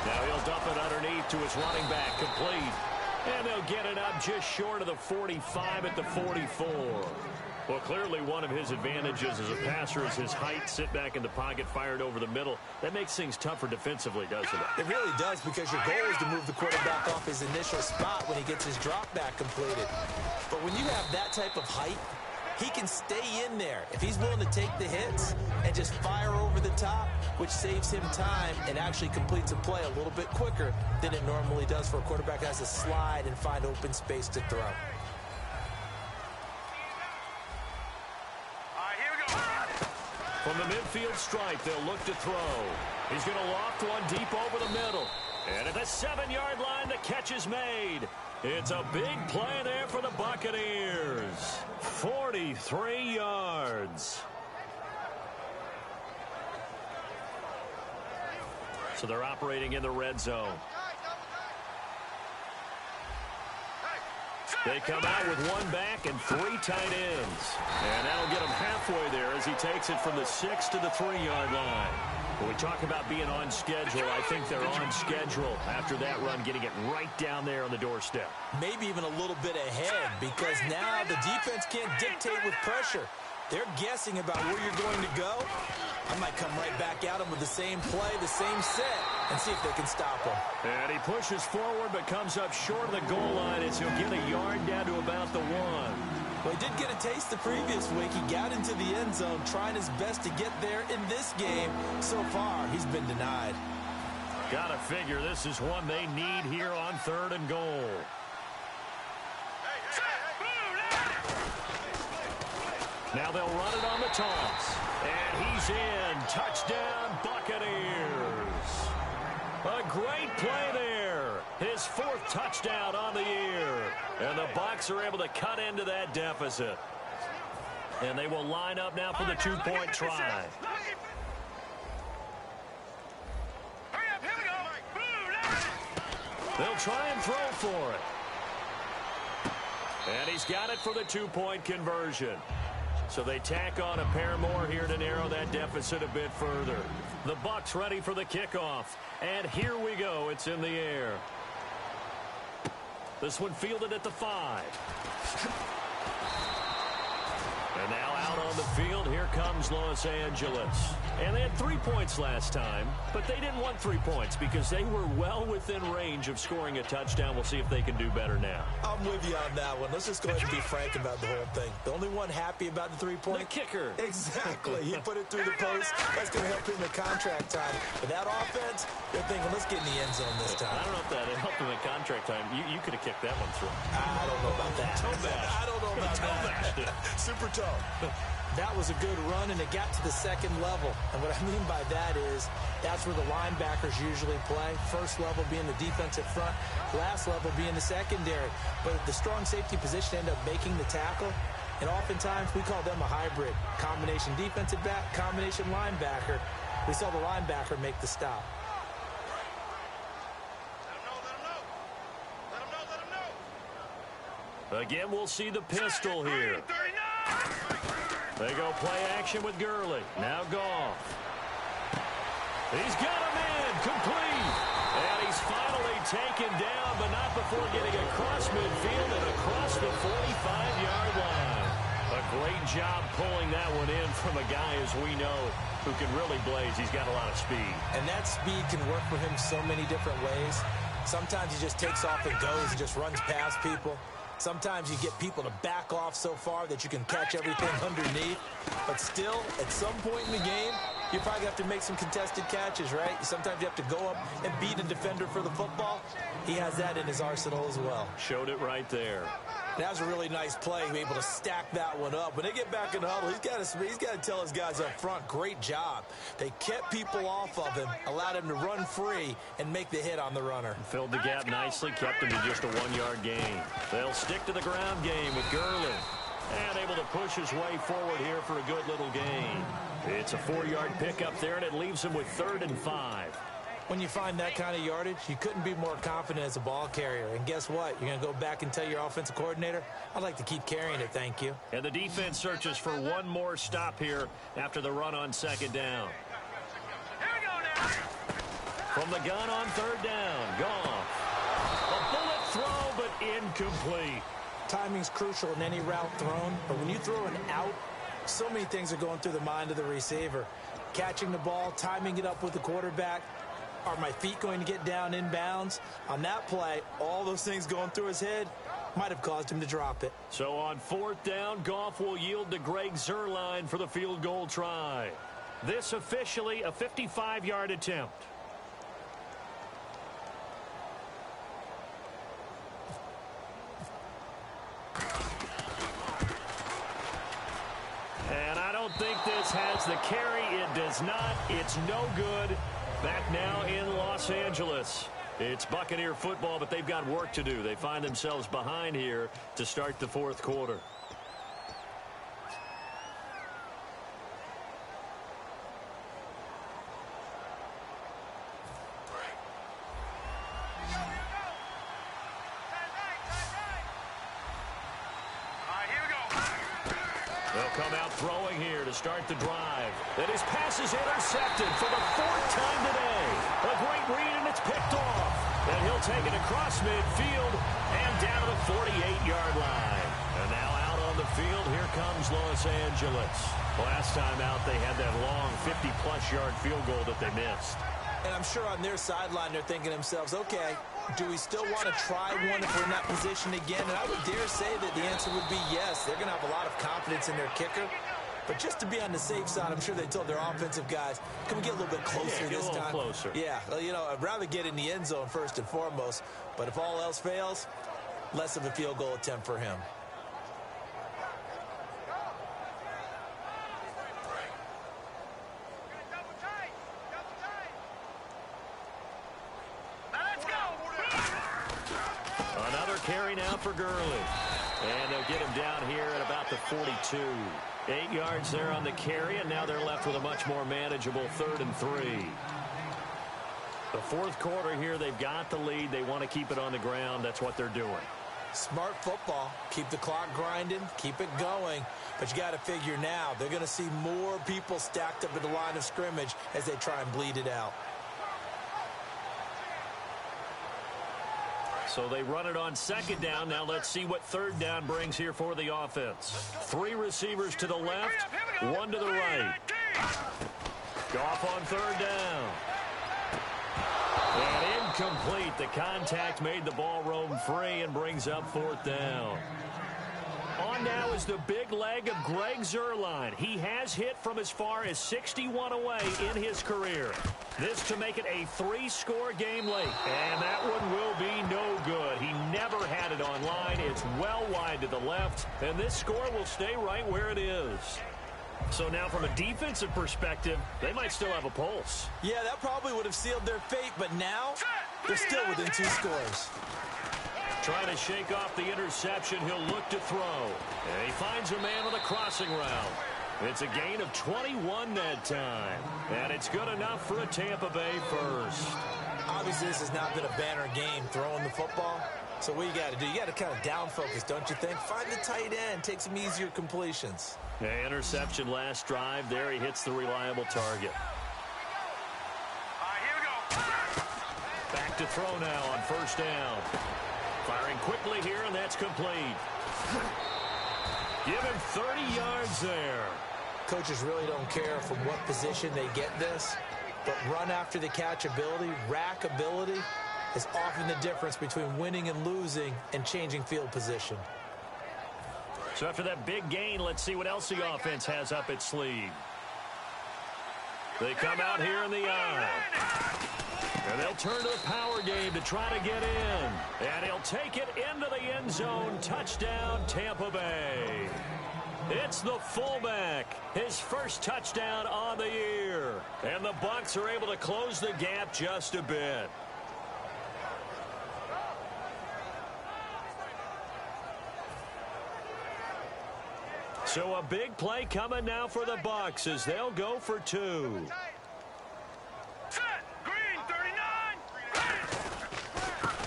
Now he'll dump it underneath to his running back, complete. And they'll get it up just short of the 45 at the 44. Well, clearly one of his advantages as a passer is his height. Sit back in the pocket, fired over the middle. That makes things tougher defensively, doesn't it? It really does, because your goal is to move the quarterback off his initial spot when he gets his drop back completed. But when you have that type of height, he can stay in there if he's willing to take the hits and just fire over the top, which saves him time and actually completes a play a little bit quicker than it normally does for a quarterback that has to slide and find open space to throw. From the midfield stripe, they'll look to throw. He's going to loft one deep over the middle. And at the 7-yard line, the catch is made. It's a big play there for the Buccaneers. 43 yards. So they're operating in the red zone. They come out with one back and 3 tight ends. And that'll get him halfway there as he takes it from the 6 to the 3-yard line. When we talk about being on schedule, I think they're on schedule after that run, getting it right down there on the doorstep. Maybe even a little bit ahead, because now the defense can't dictate with pressure. They're guessing about where you're going to go. I might come right back at them with the same play, the same set, and see if they can stop him. And he pushes forward but comes up short of the goal line as he'll get a yard down to about the 1. Well, he did get a taste the previous week. He got into the end zone, trying his best to get there in this game. So far, he's been denied. Gotta figure this is one they need here on 3rd and goal. Now they'll run it on the toss. And he's in. Touchdown, Buccaneers. A great play there. His 4th touchdown on the year. And the Bucs are able to cut into that deficit. And they will line up now for the 2-point try. They'll try and throw for it. And he's got it for the 2-point conversion. So they tack on a pair more here to narrow that deficit a bit further. The Bucs ready for the kickoff. And here we go. It's in the air. This one fielded at the 5. And now out on the field, here comes Los Angeles. And they had 3 points last time, but they didn't want 3 points because they were well within range of scoring a touchdown. We'll see if they can do better now. I'm with you on that one. Let's just go ahead and be frank about the whole thing. The only one happy about the 3-point? The kicker. Exactly. He put it through the post. That's going to help him in contract time. But that offense, they're thinking, let's get in the end zone this time. I don't know if that helped him in contract time. You could have kicked that one through. I don't know about that. I don't know about that. Super toe. That was a good run, and it got to the 2nd level. And what I mean by that is that's where the linebackers usually play. First level being the defensive front, last level being the secondary. But the strong safety position ended up making the tackle. And oftentimes we call them a hybrid. Combination defensive back, combination linebacker. We saw the linebacker make the stop. Again, we'll see the pistol here. They go play action with Gurley. Now Goff. He's got him in. Complete. And he's finally taken down, but not before getting across midfield and across the 45-yard line. A great job pulling that one in from a guy, as we know, who can really blaze. He's got a lot of speed. And that speed can work for him so many different ways. Sometimes he just takes off and goes and just runs past people. Sometimes you get people to back off so far that you can catch everything underneath. But still, at some point in the game, you probably have to make some contested catches, right? Sometimes you have to go up and beat a defender for the football. He has that in his arsenal as well. Showed it right there. That was a really nice play. He was able to stack that one up. When they get back in the huddle, he's got to tell his guys up front, great job. They kept people off of him, allowed him to run free, and make the hit on the runner. Filled the gap nicely, kept him to just a 1-yard gain. They'll stick to the ground game with Gurley. And able to push his way forward here for a good little gain. It's a 4-yard pickup there, and it leaves him with 3rd and 5. When you find that kind of yardage, you couldn't be more confident as a ball carrier. And guess what? You're going to go back and tell your offensive coordinator, I'd like to keep carrying it, thank you. And the defense searches for one more stop here after the run on 2nd down. Here we go now. From the gun on 3rd down, Goff. A bullet throw, but incomplete. Timing's crucial in any route thrown, but when you throw an out, so many things are going through the mind of the receiver. Catching the ball, timing it up with the quarterback. Are my feet going to get down inbounds? On that play, all those things going through his head might have caused him to drop it. So on 4th down, Goff will yield to Greg Zuerlein for the field goal try. This officially a 55-yard attempt. And I don't think this has the carry. It does not. It's no good. Back now in Los Angeles. It's Buccaneer football, but they've got work to do. They find themselves behind here to start the fourth quarter. They'll come out throwing here to start the drive. And his pass is intercepted for the fourth time today. A great read, and it's picked off. And he'll take it across midfield and down to the 48-yard line. And now out on the field, here comes Los Angeles. Last time out, they had that long 50-plus yard field goal that they missed. And I'm sure on their sideline, they're thinking to themselves, okay, do we still want to try one if we're in that position again? And I would dare say that the answer would be yes. They're going to have a lot of confidence in their kicker. But just to be on the safe side, I'm sure they told their offensive guys, can we get a little bit closer this time? Closer. Yeah, well, you know, I'd rather get in the end zone first and foremost. But if all else fails, less of a field goal attempt for him. Carry now for Gurley. And they'll get him down here at about the 42. 8 yards there on the carry, and now they're left with a much more manageable 3rd and 3. The fourth quarter here, they've got the lead. They want to keep it on the ground. That's what they're doing. Smart football. Keep the clock grinding. Keep it going. But you got to figure now, they're going to see more people stacked up at the line of scrimmage as they try and bleed it out. So they run it on 2nd down. Now let's see what 3rd down brings here for the offense. 3 receivers to the left, 1 to the right. Goff on 3rd down. And incomplete. The contact made the ball roam free and brings up 4th down. On now is the big leg of Greg Zuerlein. He has hit from as far as 61 away in his career. This to make it a 3-score game late. And that one will be no good. He never had it on line. It's well wide to the left. And this score will stay right where it is. So now from a defensive perspective, they might still have a pulse. Yeah, that probably would have sealed their fate. But now, they're still within 2 scores. Trying to shake off the interception. He'll look to throw. And he finds a man on the crossing route. It's a gain of 21 that time. And it's good enough for a Tampa Bay first. Obviously, this has not been a banner game throwing the football. So what you got to do, you got to kind of down focus, don't you think? Find the tight end. Take some easier completions. Yeah, interception last drive. There he hits the reliable target. Here we go. Back to throw now on 1st down. Firing quickly here, and that's complete. Give him 30 yards there. Coaches really don't care from what position they get this, but run after the catch ability, rack ability, is often the difference between winning and losing and changing field position. So after that big gain, let's see what else the offense has up its sleeve. They come out here in the eye. And they'll turn to the power game to try to get in. And he'll take it into the end zone. Touchdown, Tampa Bay. It's the fullback. His first touchdown on the year. And the Bucs are able to close the gap just a bit. So a big play coming now for the Bucs as they'll go for 2.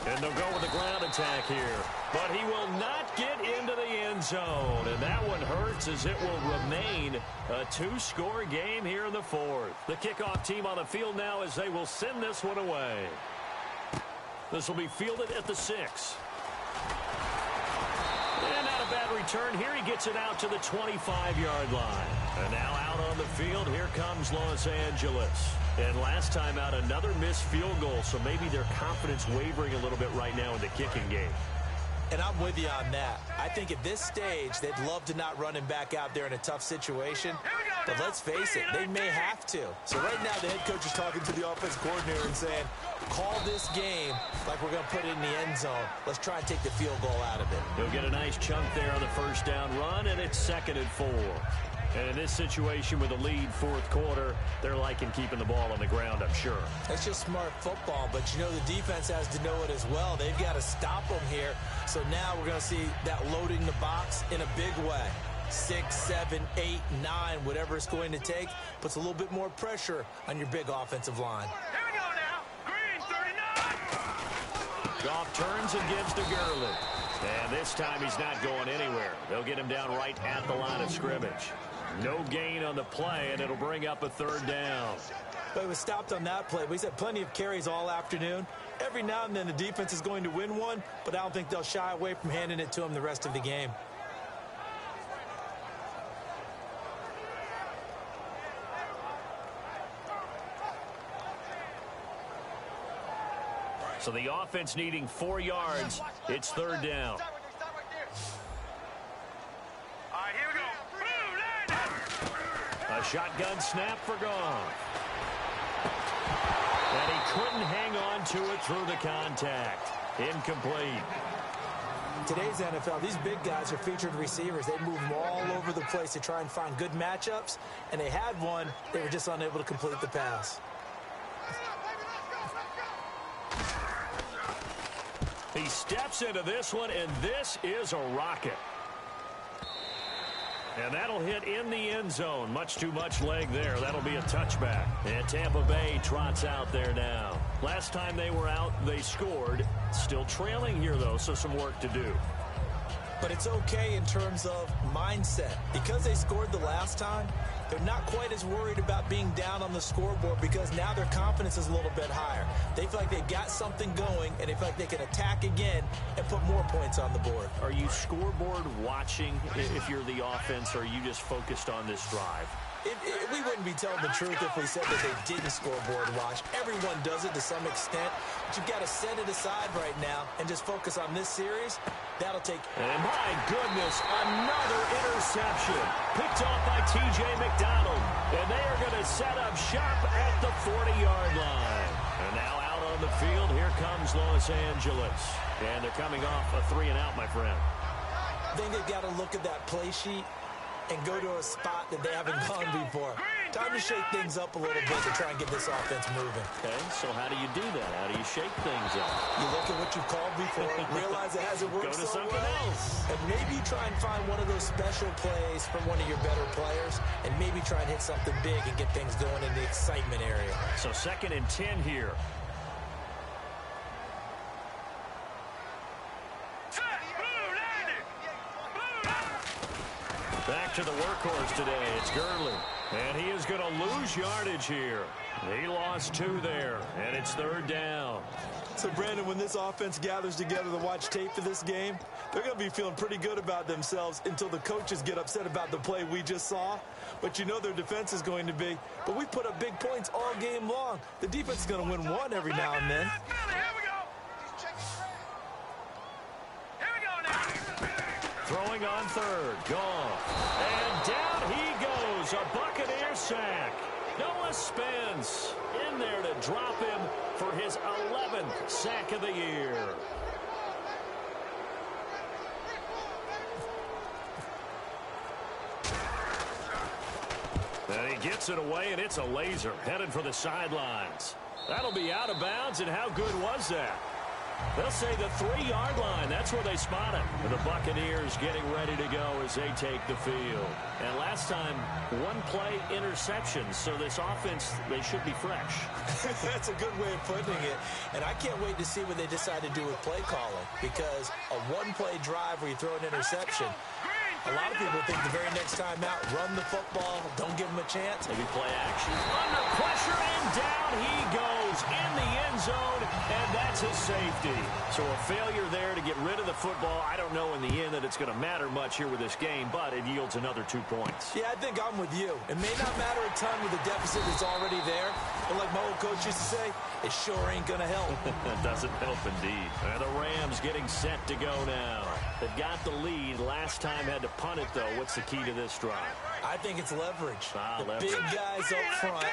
And they'll go with the ground attack here. But he will not get into the end zone. And that one hurts as it will remain a 2-score game here in the 4th. The kickoff team on the field now as they will send this one away. This will be fielded at the 6. And not a bad return. Here he gets it out to the 25-yard line. And now out on the field, here comes Los Angeles. And last time out, another missed field goal, so maybe their confidence wavering a little bit right now in the kicking game. And I'm with you on that. I think at this stage, they'd love to not run him back out there in a tough situation. But let's face it, they may have to. So right now, the head coach is talking to the offensive coordinator and saying, call this game like we're going to put it in the end zone. Let's try and take the field goal out of it. He'll get a nice chunk there on the 1st down run, and it's 2nd and 4. And in this situation with a lead fourth quarter, they're liking keeping the ball on the ground, I'm sure. It's just smart football, but you know the defense has to know it as well. They've got to stop them here. So now we're going to see that loading the box in a big way. 6, 7, 8, 9, whatever it's going to take, puts a little bit more pressure on your big offensive line. Here we go now. Green, 39. Goff turns and gives to Gurley. And this time he's not going anywhere. They'll get him down right at the line of scrimmage. No gain on the play, and it'll bring up a third down. But it was stopped on that play. We've had plenty of carries all afternoon. Every now and then the defense is going to win one, but I don't think they'll shy away from handing it to him the rest of the game. So the offense needing 4 yards. It's third down. All right, here we go. A shotgun snap for Goff. And he couldn't hang on to it through the contact. Incomplete. Today's NFL, these big guys are featured receivers. They move them all over the place to try and find good matchups, and they had one. They were just unable to complete the pass. He steps into this one, and this is a rocket. And that'll hit in the end zone. Much too much leg there. That'll be a touchback. And Tampa Bay trots out there now. Last time they were out, they scored. Still trailing here, though, so some work to do. But it's okay in terms of mindset. Because they scored the last time, they're not quite as worried about being down on the scoreboard because now their confidence is a little bit higher. They feel like they've got something going, and they feel like they can attack again and put more points on the board. Are you scoreboard watching if you're the offense, or are you just focused on this drive? We wouldn't be telling the truth if we said that they didn't scoreboard watch. Everyone does it to some extent. But you've got to set it aside right now and just focus on this series. That'll take... And my goodness, another interception. Picked off by T.J. McDonald. And they are going to set up shop at the 40-yard line. And now out on the field, here comes Los Angeles. And they're coming off a 3-and-out, my friend. I think they've got to look at that play sheet and go to a spot that they haven't gone before. Time to shake things up a little bit to try and get this offense moving. Okay, so how do you do that? How do you shake things up? You look at what you've called before, realize it hasn't worked Go to so something well, else. and maybe try and find one of those special plays from one of your better players, and maybe try and hit something big and get things going in the excitement area. So 2nd and 10 here. Back to the workhorse today. It's Gurley. And he is going to lose yardage here. He lost 2 there, and it's third down. So, Brandon, when this offense gathers together to watch tape for this game, they're going to be feeling pretty good about themselves until the coaches get upset about the play we just saw. But you know their defense is going to be. But we put up big points all game long. The defense is going to win one every now and then. Throwing on third. Gone. And down he goes. A Buccaneers sack. Noah Spence in there to drop him for his 11th sack of the year. And he gets it away, and it's a laser headed for the sidelines. That'll be out of bounds, and how good was that? They'll say the 3-yard line. That's where they spot him. And the Buccaneers getting ready to go as they take the field. And last time, 1-play interception. So this offense, they should be fresh. That's a good way of putting it. And I can't wait to see what they decide to do with play calling. Because a 1-play drive where you throw an interception, a lot of people think the very next time out, run the football, don't give them a chance. Maybe play action. Under pressure, and down he goes in the end zone, and that's his safety. So a failure there to get rid of the football. I don't know in the end that it's going to matter much here with this game, but it yields another 2 points. Yeah, I think I'm with you. It may not matter a ton with the deficit that's already there, but like my old coach used to say, it sure ain't going to help. It doesn't help indeed. And the Rams getting set to go now. They've got the lead. Last time had to punt it, though. What's the key to this drive? I think it's leverage. Leverage. Big guys up front.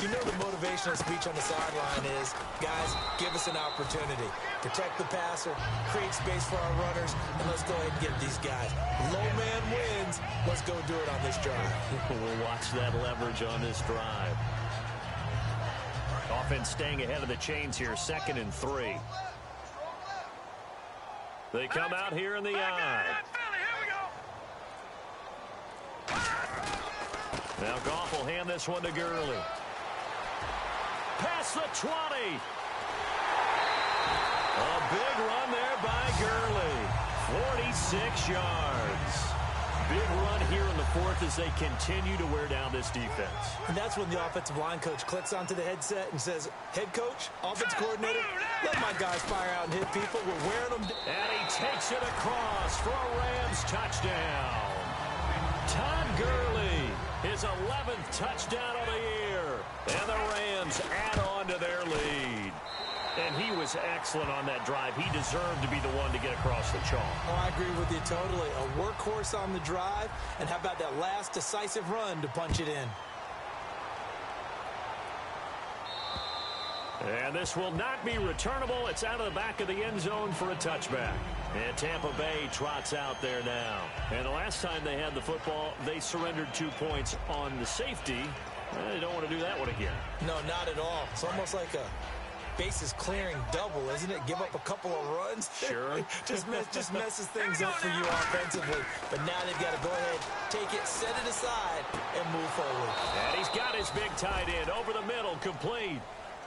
You know the motivational speech on the sideline is, guys, give us an opportunity. Protect the passer, create space for our runners, and let's go ahead and get these guys. Low man wins. Let's go do it on this drive. We'll watch that leverage on this drive. Offense staying ahead of the chains here, 2nd and 3. They come out here in the eye. Now Goff will hand this one to Gurley. Past the 20. A big run there by Gurley. 46 yards. Big run here in the 4th as they continue to wear down this defense. And that's when the offensive line coach clicks onto the headset and says, head coach, offensive coordinator, let my guys fire out and hit people. We're wearing them. And he takes it across for a Rams touchdown. Todd Gurley, his 11th touchdown of the year. And the Rams add on to their lead. And he was excellent on that drive. He deserved to be the one to get across the chalk. Oh, I agree with you totally. A workhorse on the drive. And how about that last decisive run to punch it in? And this will not be returnable. It's out of the back of the end zone for a touchback. And Tampa Bay trots out there now. And the last time they had the football, they surrendered 2 points on the safety. They don't want to do that one again. No, not at all. It's almost like a bases clearing double, isn't it? Give up a couple of runs. Sure. just messes things up for you offensively. But now they've got to go ahead, take it, set it aside, and move forward. And he's got his big tight end over the middle, complete.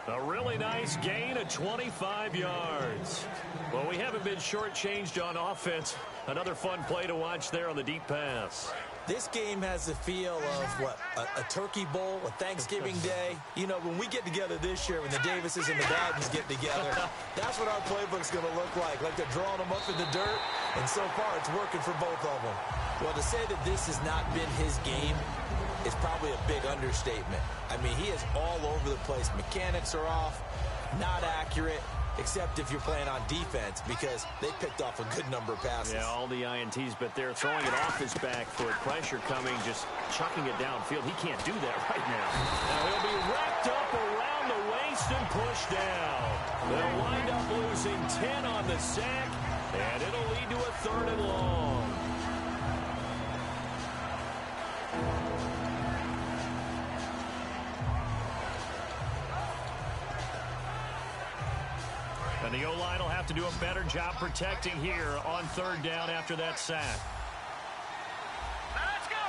A really nice gain of 25 yards. Well, we haven't been shortchanged on offense. Another fun play to watch there on the deep pass. This game has the feel of, what, a turkey bowl, a Thanksgiving day. You know, when we get together this year, when the Davises and the Baddens get together, that's what our playbook's going to look like they're drawing them up in the dirt, and so far it's working for both of them. Well, to say that this has not been his game is probably a big understatement. I mean, he is all over the place. Mechanics are off, not accurate, except if you're playing on defense, because they picked off a good number of passes. Yeah, all the INTs, but they're throwing it off his back foot. Pressure coming, just chucking it downfield. He can't do that right now. Now he'll be wrapped up around the waist and pushed down. They'll wind up losing 10 on the sack, and it'll lead to a 3rd and long. And the O-line will have to do a better job protecting here on 3rd down after that sack. Let's go.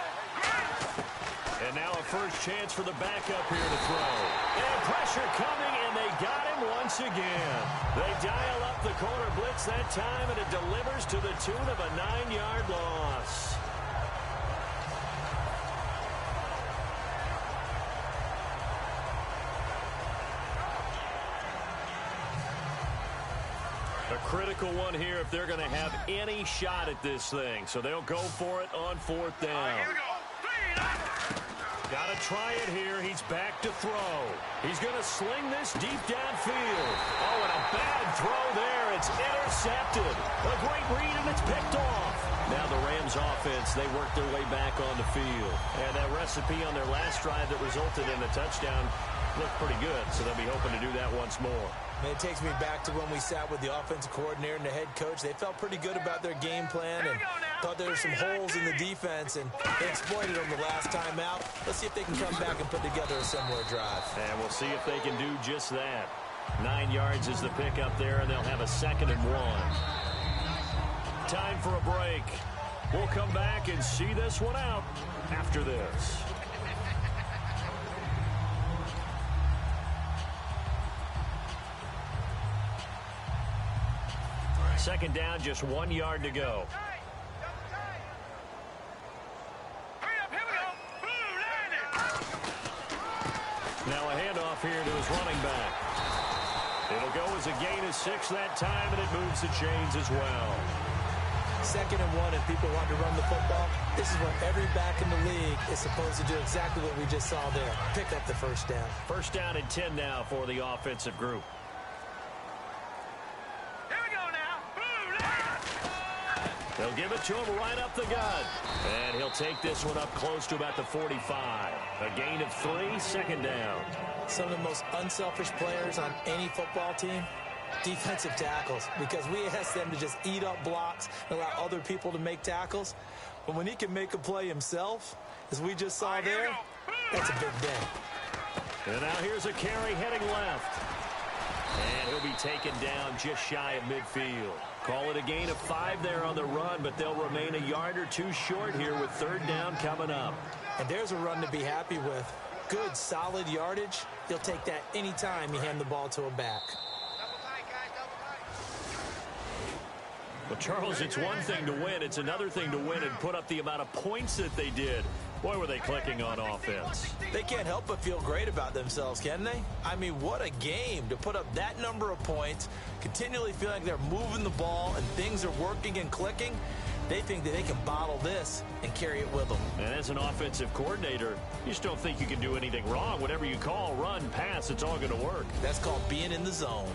And now a first chance for the backup here to throw. And pressure coming, and they got him once again. They dial up the corner blitz that time, and it delivers to the tune of a 9-yard loss. A critical one here if they're going to have any shot at this thing. So they'll go for it on 4th down. Here we go. Got to try it here. He's back to throw. He's going to sling this deep downfield. Oh, and a bad throw there. It's intercepted. A great read, and it's picked off. Now the Rams offense, they work their way back on the field. And that recipe on their last drive that resulted in a touchdown looked pretty good, so they'll be hoping to do that once more. Man, it takes me back to when we sat with the offensive coordinator and the head coach. They felt pretty good about their game plan and thought there were some holes in the defense, and they exploited them the last time out. Let's see if they can come back and put together a similar drive. And we'll see if they can do just that. 9 yards is the pickup there, and they'll have a 2nd and 1. Time for a break. We'll come back and see this one out after this. Second down, just 1 yard to go. Hurry up, here we go. Boom, landed. Now a handoff here to his running back. It'll go as a gain of 6 that time, and it moves the chains as well. 2nd and 1, and people want to run the football. This is what every back in the league is supposed to do, exactly what we just saw there. Pick up the 1st down. 1st down and 10 now for the offensive group. Here we go now. Boom, landed. They'll give it to him right up the gut. And he'll take this one up close to about the 45. A gain of 3, 2nd down. Some of the most unselfish players on any football team, defensive tackles, because we ask them to just eat up blocks and allow other people to make tackles. But when he can make a play himself, as we just saw there, that's a big day. And now here's a carry heading left. And he'll be taken down just shy of midfield. Call it a gain of 5 there on the run, but they'll remain a yard or 2 short here with 3rd down coming up. And there's a run to be happy with. Good, solid yardage. You'll take that anytime you hand the ball to a back. Well, Charles, it's one thing to win. It's another thing to win and put up the amount of points that they did. Boy, were they clicking on offense. They can't help but feel great about themselves, can they? I mean, what a game to put up that number of points, continually feel like they're moving the ball and things are working and clicking. They think that they can bottle this and carry it with them. And as an offensive coordinator, you just don't think you can do anything wrong. Whatever you call, run, pass, it's all going to work. That's called being in the zone.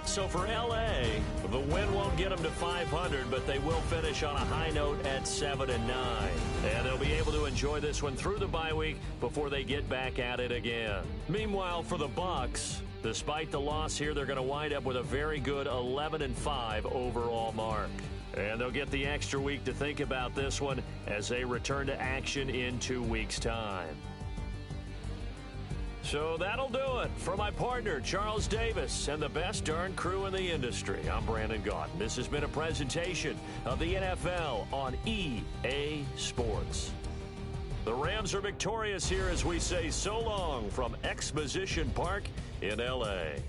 So for L.A., the win won't get them to 500, but they will finish on a high note at 7-9. And they'll be able to enjoy this one through the bye week before they get back at it again. Meanwhile, for the Bucs, despite the loss here, they're going to wind up with a very good 11-5 overall mark. And they'll get the extra week to think about this one as they return to action in 2 weeks' time. So that'll do it. For my partner, Charles Davis, and the best darn crew in the industry, I'm Brandon Gaudin. This has been a presentation of the NFL on EA Sports. The Rams are victorious here as we say so long from Exposition Park in L.A.